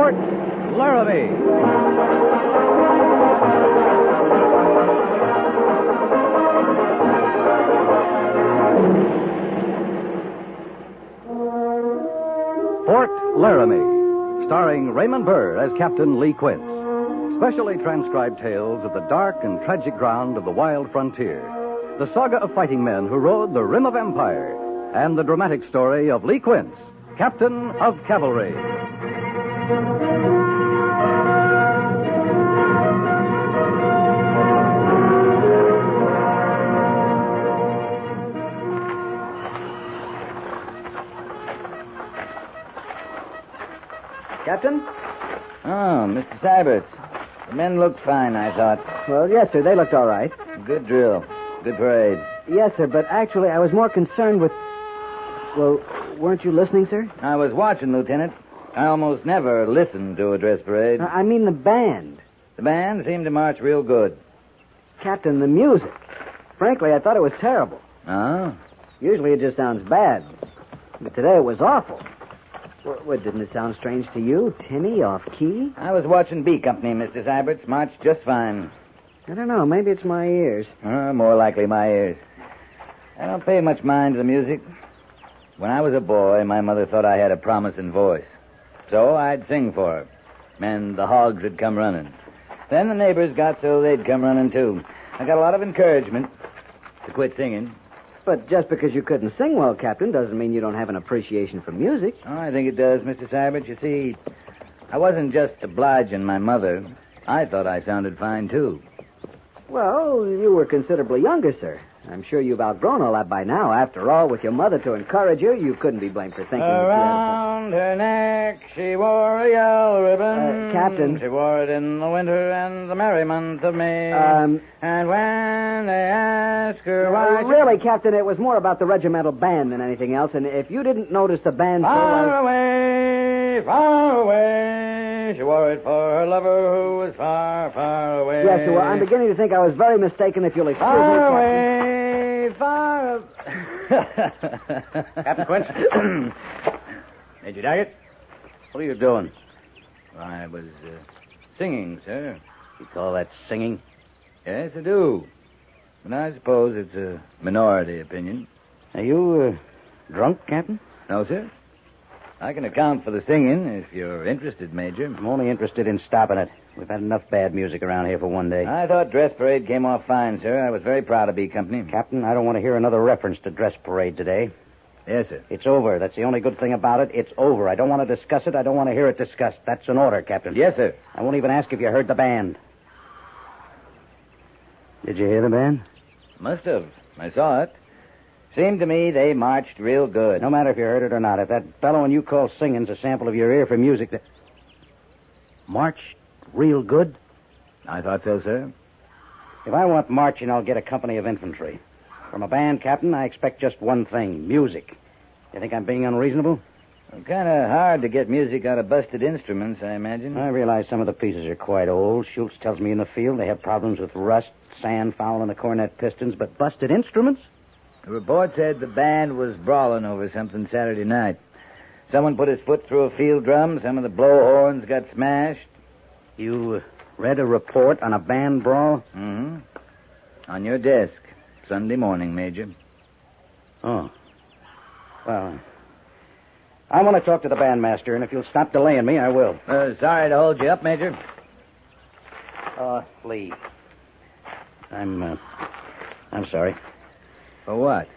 Fort Laramie. Fort Laramie, starring Raymond Burr as Captain Lee Quince. Specially transcribed tales of the dark and tragic ground of the wild frontier. The saga of fighting men who rode the rim of empire. And the dramatic story of Lee Quince, Captain of Cavalry. Captain? Oh, Mr. Syberts. The men looked fine, I thought. Well, yes, sir. They looked all right. Good drill. Good parade. Yes, sir, but actually I was more concerned with... Well, weren't you listening, sir? I was watching, Lieutenant. I almost never listen to a dress parade. I mean the band. The band seemed to march real good. Captain, the music. Frankly, I thought it was terrible. Oh? Usually it just sounds bad. But today it was awful. What, didn't it sound strange to you? Tinny, off-key? I was watching B Company, Mr. Syberts. Marched just fine. I don't know. Maybe it's my ears. More likely my ears. I don't pay much mind to the music. When I was a boy, my mother thought I had a promising voice. So I'd sing for her. And the hogs would come running. Then the neighbors got so they'd come running, too. I got a lot of encouragement to quit singing. But just because you couldn't sing well, Captain, doesn't mean you don't have an appreciation for music. Oh, I think it does, Mr. Syberts. You see, I wasn't just obliging my mother. I thought I sounded fine, too. Well, you were considerably younger, sir. I'm sure you've outgrown all that by now. After all, with your mother to encourage you, you couldn't be blamed for thinking Around her neck she wore a yellow ribbon. Captain. She wore it in the winter and the merry month of May. And when they asked her why... Really, Captain, it was more about the regimental band than anything else, and if you didn't notice the band... Far away, far away. She wore it for her lover who was far, far away. Yes, well, I'm beginning to think I was very mistaken, if you'll excuse me, Far Captain. away, far... Captain Quince? Major Daggett? What are you doing? I was singing, sir. You call that singing? Yes, I do. But I suppose it's a minority opinion. Are you drunk, Captain? No, sir. I can account for the singing if you're interested, Major. I'm only interested in stopping it. We've had enough bad music around here for one day. I thought dress parade came off fine, sir. I was very proud of B Company. Captain, I don't want to hear another reference to dress parade today. Yes, sir. It's over. That's the only good thing about it. It's over. I don't want to discuss it. I don't want to hear it discussed. That's an order, Captain. Yes, sir. I won't even ask if you heard the band. Did you hear the band? Must have. I saw it. Seemed to me they marched real good. No matter if you heard it or not. If that bellowing you call singing's a sample of your ear for music that... Marched real good? I thought so, sir. If I want marching, I'll get a company of infantry. From a band, Captain, I expect just one thing, music. You think I'm being unreasonable? Kind of hard to get music out of busted instruments, I imagine. I realize some of the pieces are quite old. Schultz tells me in the field they have problems with rust, sand fouling the cornet pistons, but busted instruments? The report said the band was brawling over something Saturday night. Someone put his foot through a field drum. Some of the blowhorns got smashed. You read a report on a band brawl? Mm-hmm. On your desk. Sunday morning, Major. Oh. Well, I want to talk to the bandmaster, and if you'll stop delaying me, I will. Sorry to hold you up, Major. Lee. I'm sorry. For what?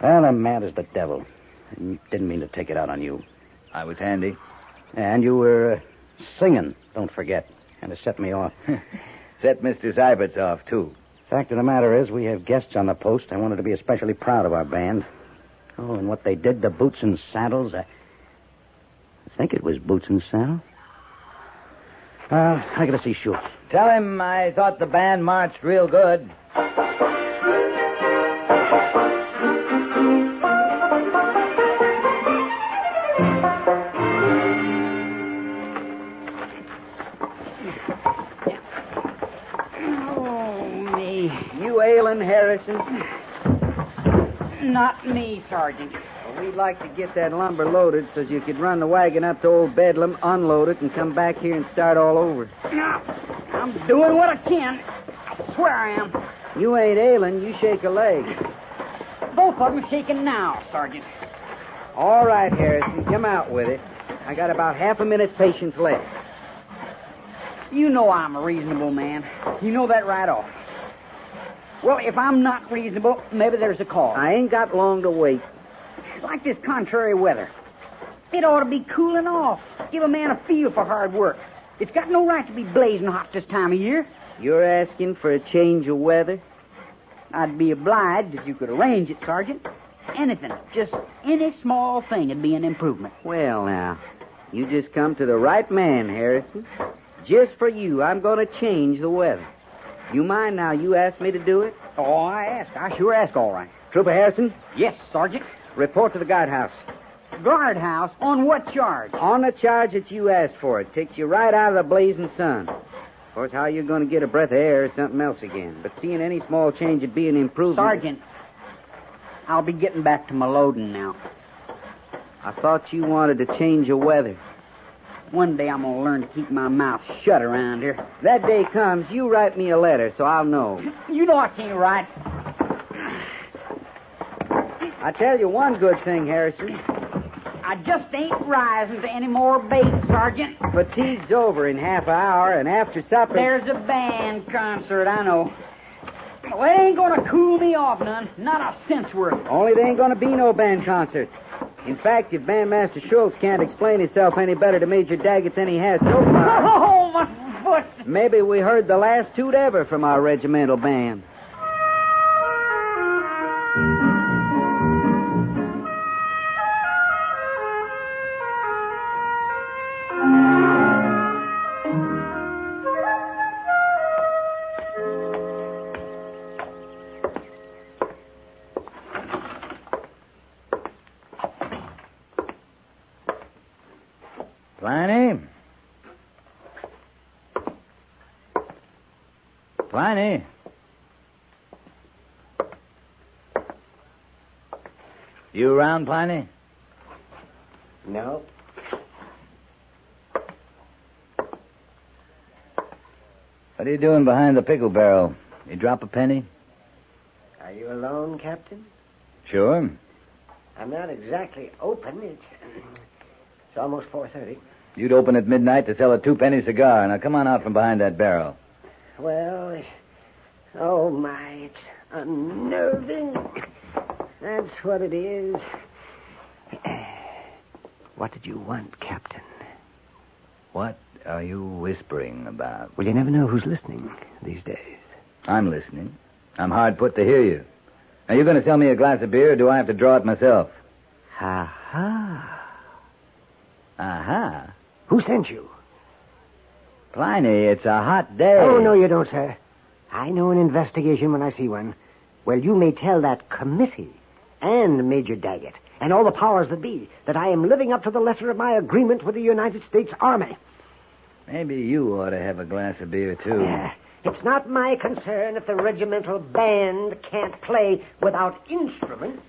Well, I'm mad as the devil. I didn't mean to take it out on you. I was handy. And you were singing, don't forget. Kind of set me off. Set Mr. Syberts off, too. Fact of the matter is, we have guests on the post. I wanted to be especially proud of our band. Oh, and what they did to Boots and Saddles, I think it was Boots and Saddles. I gotta see Schultz. Tell him I thought the band marched real good. You ailing, Harrison? Not me, Sergeant. We'd like to get that lumber loaded so you could run the wagon up to Old Bedlam, unload it, and come back here and start all over. No, I'm doing what I can. I swear I am. You ain't ailing. You shake a leg. Both of them shaking now, Sergeant. All right, Harrison, come out with it. I got about half a minute's patience left. You know I'm a reasonable man. You know that right off. Well, if I'm not reasonable, maybe there's a cause. I ain't got long to wait. Like this contrary weather. It ought to be cooling off. Give a man a feel for hard work. It's got no right to be blazing hot this time of year. You're asking for a change of weather? I'd be obliged if you could arrange it, Sergeant. Anything, just any small thing would be an improvement. Well, now, you just come to the right man, Harrison. Just for you, I'm going to change the weather. You mind now you asked me to do it? Oh, I ask. I sure ask, all right. Trooper Harrison, Yes, Sergeant. report to the guardhouse. Guardhouse? On what charge? On the charge that you asked for. It takes you right out of the blazing sun. Of course, how you're going to get a breath of air is something else again. But seeing any small change would be an improvement. Sergeant, I'll be getting back to my loading now. I thought you wanted to change the weather. One day I'm going to learn to keep my mouth shut around here. That day comes, you write me a letter so I'll know. You know I can't write. I tell you one good thing, Harrison. I just ain't rising to any more bait, Sergeant. Fatigue's over in half an hour, and after supper... There's a band concert, I know. Well, it ain't going to cool me off none. Not a cent's worth. Only there ain't going to be no band concert. In fact, if Bandmaster Schultz can't explain himself any better to Major Daggett than he has so far... Oh, my foot! Maybe we heard the last toot ever from our regimental band. Pliny? Pliny? You around, Pliny? No. What are you doing behind the pickle barrel? You drop a penny? Are you alone, Captain? Sure. I'm not exactly open. It's almost 4:30. You'd open at midnight to sell a 2-penny cigar. Now come on out from behind that barrel. Well, oh my, it's unnerving. That's what it is. What did you want, Captain? What are you whispering about? Well, you never know who's listening these days. I'm listening. I'm hard put to hear you. Are you going to sell me a glass of beer, or do I have to draw it myself? Ha-ha. Aha. Who sent you? Pliny, it's a hot day. Oh, no, you don't, sir. I know an investigation when I see one. Well, you may tell that committee and Major Daggett and all the powers that be that I am living up to the letter of my agreement with the United States Army. Maybe you ought to have a glass of beer, too. It's not my concern if the regimental band can't play without instruments.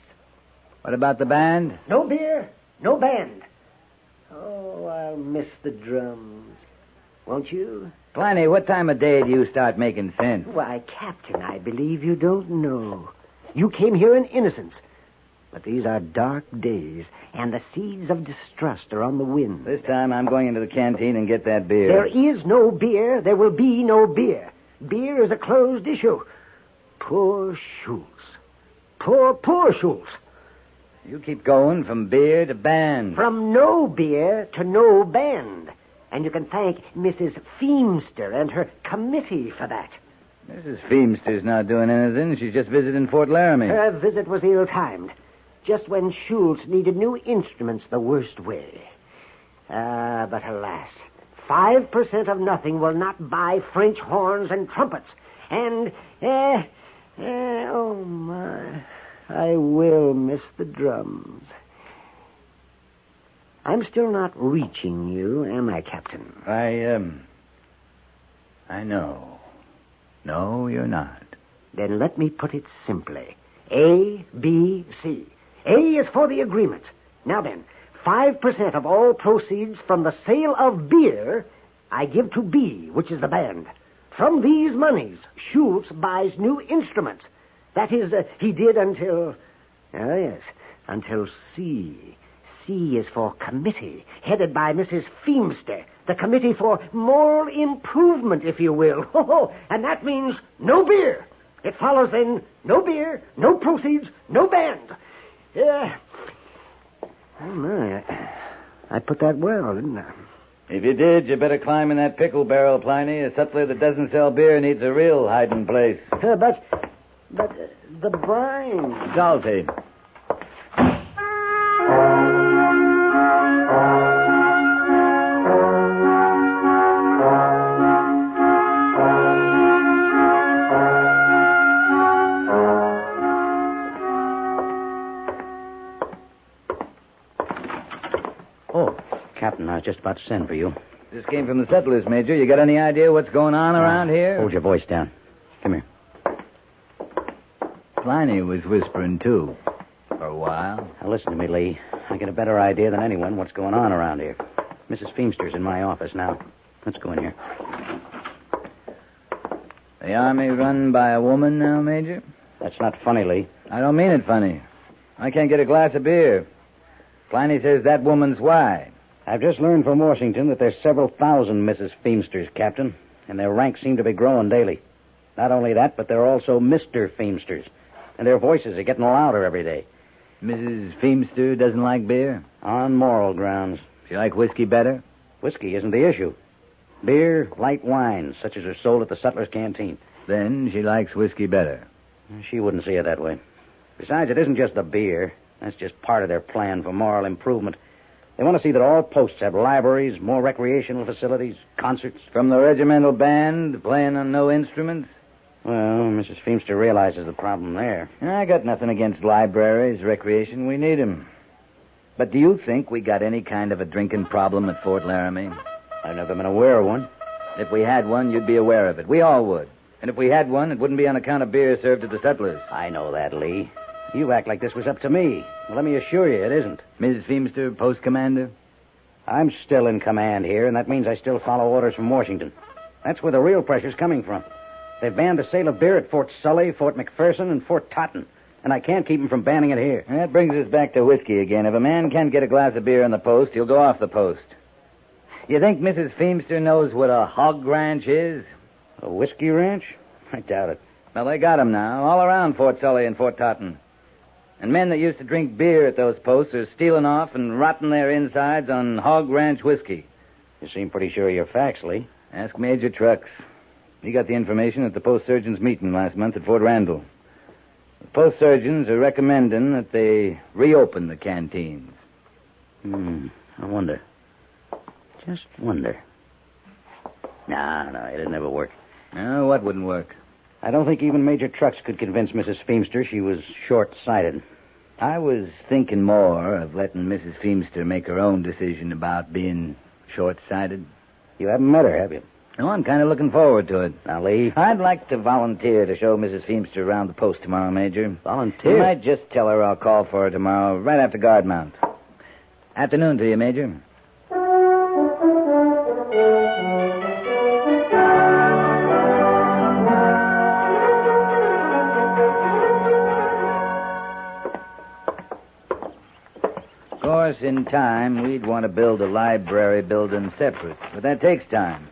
What about the band? No beer, no band. Oh, I'll miss the drums. Won't you? Pliny, what time of day do you start making sense? Why, Captain, I believe you don't know. You came here in innocence. But these are dark days, and the seeds of distrust are on the wind. This time I'm going into the canteen and get that beer. There is no beer. There will be no beer. Beer is a closed issue. Poor Schultz. Poor Schultz. You keep going from beer to band. From no beer to no band. And you can thank Mrs. Feemster and her committee for that. Mrs. Feemster's not doing anything. She's just visiting Fort Laramie. Her visit was ill-timed. Just when Schultz needed new instruments the worst way. But alas, 5% of nothing will not buy French horns and trumpets. And, oh my, I will miss the drums. I'm still not reaching you, am I, Captain? I know. No, you're not. Then let me put it simply. A, B, C. A is for the agreement. Now then, 5% of all proceeds from the sale of beer I give to B, which is the band. From these monies, Schultz buys new instruments. That is, he did until... until C. C is for committee, headed by Mrs. Feemster. The committee for moral improvement, if you will. And that means no beer. It follows then, no beer, no proceeds, no band. Oh, my. I put that well, didn't I? If you did, you better climb in that pickle barrel, Pliny. A sutler that doesn't sell beer needs a real hiding place. But the brine... Salty. Captain, I was just about to send for you. This came from the settlers, Major. You got any idea what's going on around here? Hold your voice down. Come here. Pliny was whispering, too, for a while. Now, listen to me, Lee. I get a better idea than anyone what's going on around here. Mrs. Feemster's in my office now. Let's go in here. The army run by a woman now, Major? That's not funny, Lee. I don't mean it funny. I can't get a glass of beer. Pliny says that woman's why. I've just learned from Washington that there's several thousand Mrs. Feemsters, Captain, and their ranks seem to be growing daily. Not only that, but they're also Mr. Feemsters, and their voices are getting louder every day. Mrs. Feemster doesn't like beer? On moral grounds. She like whiskey better? Whiskey isn't the issue. Beer, light wines, such as are sold at the sutler's canteen. Then she likes whiskey better. She wouldn't see it that way. Besides, it isn't just the beer. That's just part of their plan for moral improvement. They want to see that all posts have libraries, more recreational facilities, concerts. From the regimental band playing on no instruments? Well, Mrs. Feemster realizes the problem there. I got nothing against libraries, recreation. We need 'em. But do you think we got any kind of a drinking problem at Fort Laramie? I've never been aware of one. If we had one, you'd be aware of it. We all would. And if we had one, it wouldn't be on account of beer served to the settlers. I know that, Lee. You act like this was up to me. Well, let me assure you, it isn't. Mrs. Feemster, post commander? I'm still in command here, and that means I still follow orders from Washington. That's where the real pressure's coming from. They've banned the sale of beer at Fort Sully, Fort McPherson, and Fort Totten, and I can't keep them from banning it here. That brings us back to whiskey again. If a man can't get a glass of beer on the post, he'll go off the post. You think Mrs. Feemster knows what a hog ranch is? A whiskey ranch? I doubt it. Well, they got 'em now, all around Fort Sully and Fort Totten. And men that used to drink beer at those posts are stealing off and rotting their insides on hog ranch whiskey. You seem pretty sure of your facts, Lee. Ask Major Trucks. He got the information at the post surgeons' meeting last month at Fort Randall. The post surgeons are recommending that they reopen the canteens. I wonder. Just wonder. No, it'd never work. No, what wouldn't work? I don't think even Major Trucks could convince Mrs. Feemster she was short-sighted. I was thinking more of letting Mrs. Feemster make her own decision about being short-sighted. You haven't met her, have you? No, I'm kind of looking forward to it. Now, Lee. I'd like to volunteer to show Mrs. Feemster around the post tomorrow, Major. Volunteer? You might just tell her I'll call for her tomorrow, right after guard mount. Afternoon to you, Major. Of course, in time, we'd want to build a library building separate, but that takes time.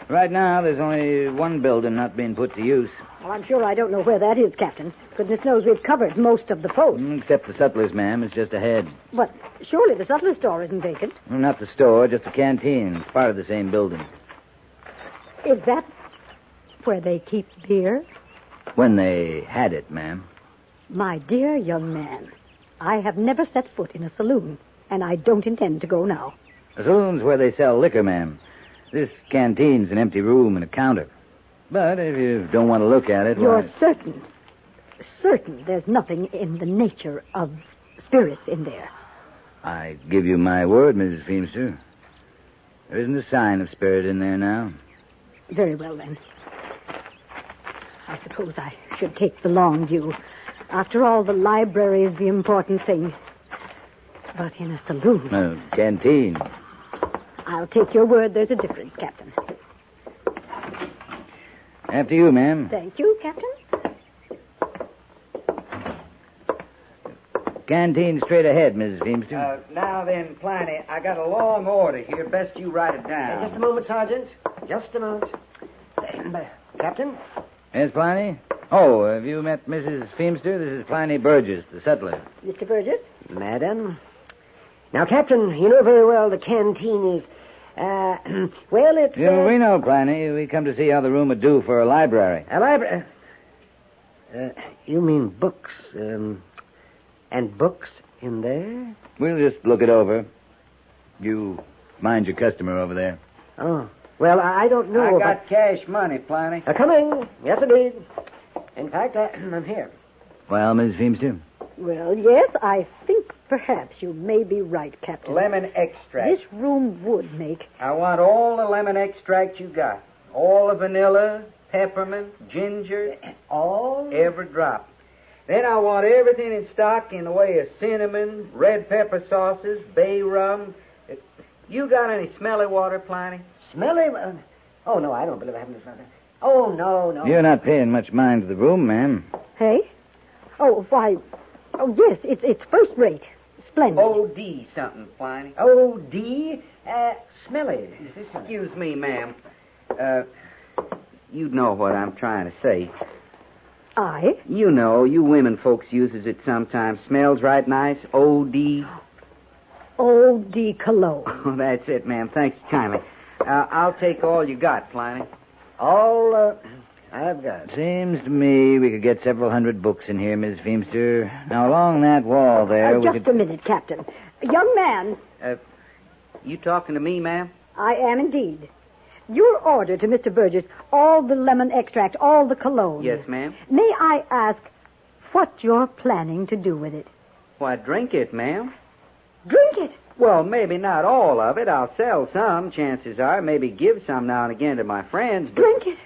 Right now, there's only one building not being put to use. Well, I'm sure I don't know where that is, Captain. Goodness knows we've covered most of the post. Except the Sutlers, ma'am. It's just ahead. But surely the sutler store isn't vacant. Well, not the store, just the canteen. It's part of the same building. Is that where they keep beer? When they had it, ma'am. My dear young man, I have never set foot in a saloon, and I don't intend to go now. The saloon's where they sell liquor, ma'am. This canteen's an empty room and a counter. But if you don't want to look at it... You're why... certain there's nothing in the nature of spirits in there. I give you my word, Mrs. Feemster. There isn't a sign of spirit in there now. Very well, then. I suppose I should take the long view. After all, the library is the important thing. But in a saloon... Canteen. I'll take your word there's a difference, Captain. After you, ma'am. Thank you, Captain. Canteen straight ahead, Mrs. Feemster. Now then, Pliny, I got a long order here. Best you write it down. Just a moment, Sergeant. Just a moment. Captain? Yes, Pliny? Oh, have you met Mrs. Feemster? This is Pliny Burgess, the sutler. Mr. Burgess? Madam? Now, Captain, you know very well the canteen is, well, it's... Yeah, we know, Pliny. We come to see how the room would do for a library. A library? You mean books, and books in there? We'll just look it over. You mind your customer over there. Oh, well, I don't know. I got cash money, Pliny. Coming. Yes, indeed. In fact, I'm here. Well, Mrs. Feemster? Well, yes, I think perhaps you may be right, Captain. Lemon extract. This room would make... I want all the lemon extract you got. All the vanilla, peppermint, ginger, All? every drop. Then I want everything in stock in the way of cinnamon, red pepper sauces, bay rum. You got any smelly water, Pliny? Smelly? Oh, no, I don't believe I have any smelly. Oh, no. You're not paying much mind to the room, ma'am. Hey? Oh, why... Oh, yes, it's first rate. Splendid. O.D. something, Pliny. O.D. Smelly. Excuse me, ma'am. You know what I'm trying to say. I? You know, you women folks uses it sometimes. Smells right nice. O.D. O.D. Cologne. Oh, that's it, ma'am. Thank you kindly. I'll take all you got, Pliny. All, I've got. Seems to me we could get several hundred books in here, Miss Feemster. Now, along that wall there, we Just could... a minute, Captain. Young man, You talking to me, ma'am? I am indeed. Your order to Mr. Burgess, all the lemon extract, all the cologne. Yes, ma'am. May I ask what you're planning to do with it? Why, drink it, ma'am. Drink it. Well, maybe not all of it. I'll sell some, chances are. Maybe give some now and again to my friends. But... Drink it.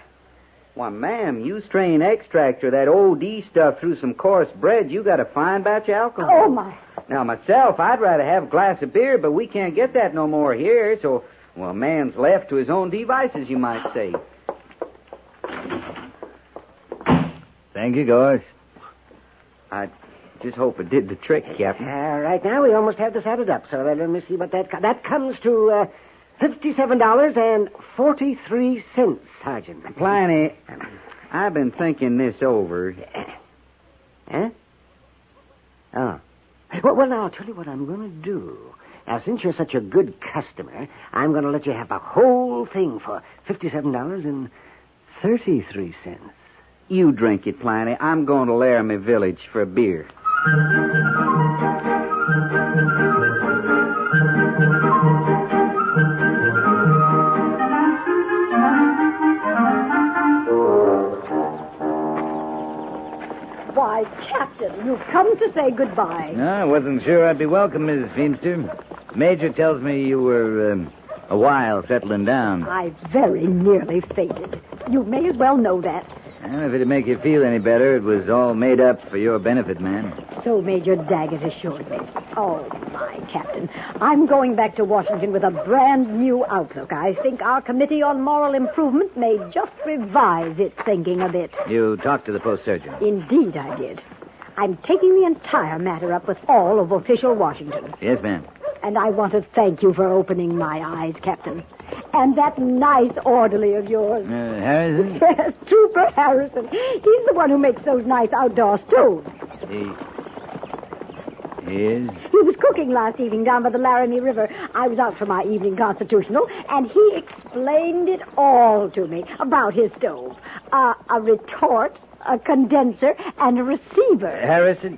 Why, ma'am, you strain extract or that O.D. stuff through some coarse bread, you got a fine batch of alcohol. Oh, my. Now, myself, I'd rather have a glass of beer, but we can't get that no more here, so, well, man's left to his own devices, you might say. Thank you, Gorse. I just hope it did the trick, Captain. Right now, we almost have this added up, so let me see what that comes to, $57.43, Sergeant. Pliny, I've been thinking this over. Huh? Oh. Well, now, I'll tell you what I'm going to do. Now, since you're such a good customer, I'm going to let you have the whole thing for $57.33. You drink it, Pliny. I'm going to Laramie Village for a beer. Why, Captain, you've come to say goodbye. No, I wasn't sure I'd be welcome, Mrs. Feemster. Major tells me you were a while settling down. I very nearly fainted. You may as well know that. And if it'd make you feel any better, it was all made up for your benefit, man. So Major Daggett assured me. Oh, my, Captain. I'm going back to Washington with a brand new outlook. I think our Committee on Moral Improvement may just revise its thinking a bit. You talked to the post surgeon. Indeed, I did. I'm taking the entire matter up with all of official Washington. Yes, ma'am. And I want to thank you for opening my eyes, Captain. And that nice orderly of yours. Harrison? Yes, Trooper Harrison. He's the one who makes those nice outdoor stoves. He is? He was cooking last evening down by the Laramie River. I was out for my evening constitutional, and he explained it all to me about his stove. A retort, a condenser, and a receiver. Harrison?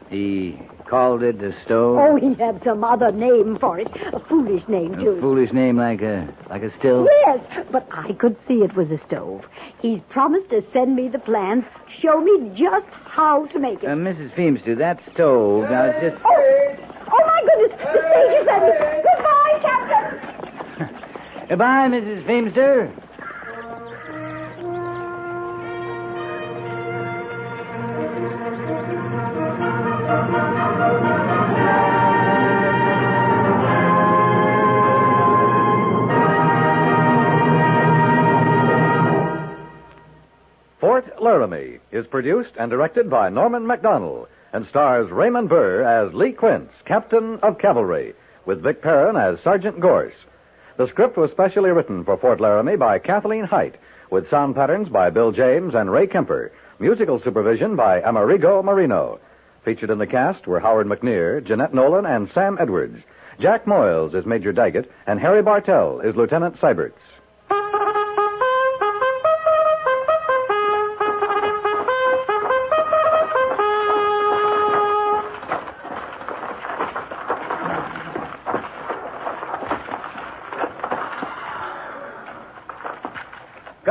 He called it a stove? Oh, he had some other name for it. A foolish name, too. A foolish name like a stove? Yes, but I could see it was a stove. He's promised to send me the plans, show me just how to make it. Mrs. Feemster, that stove, now it's just... Oh, my goodness, the stage is ready. Goodbye, Captain. Goodbye, Mrs. Feemster. Laramie is produced and directed by Norman MacDonald and stars Raymond Burr as Lee Quince, Captain of Cavalry, with Vic Perrin as Sergeant Gorse. The script was specially written for Fort Laramie by Kathleen Height, with sound patterns by Bill James and Ray Kemper, musical supervision by Amerigo Marino. Featured in the cast were Howard McNear, Jeanette Nolan, and Sam Edwards. Jack Moyles is Major Daggett, and Harry Bartell is Lieutenant Seibertz.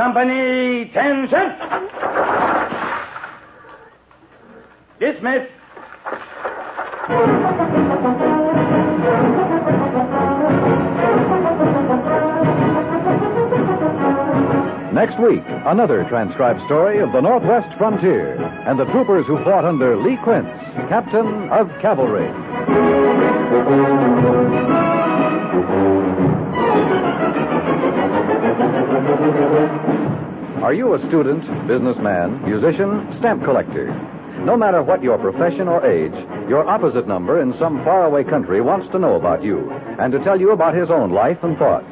Company, 10-7. Dismiss. Next week, another transcribed story of the Northwest frontier and the troopers who fought under Lee Quince, Captain of Cavalry. Are you a student, businessman, musician, stamp collector? No matter what your profession or age, your opposite number in some faraway country wants to know about you and to tell you about his own life and thoughts.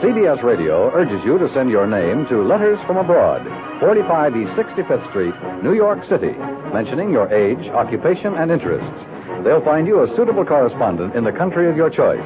CBS Radio urges you to send your name to Letters from Abroad, 45 East 65th Street, New York City, mentioning your age, occupation, and interests. They'll find you a suitable correspondent in the country of your choice.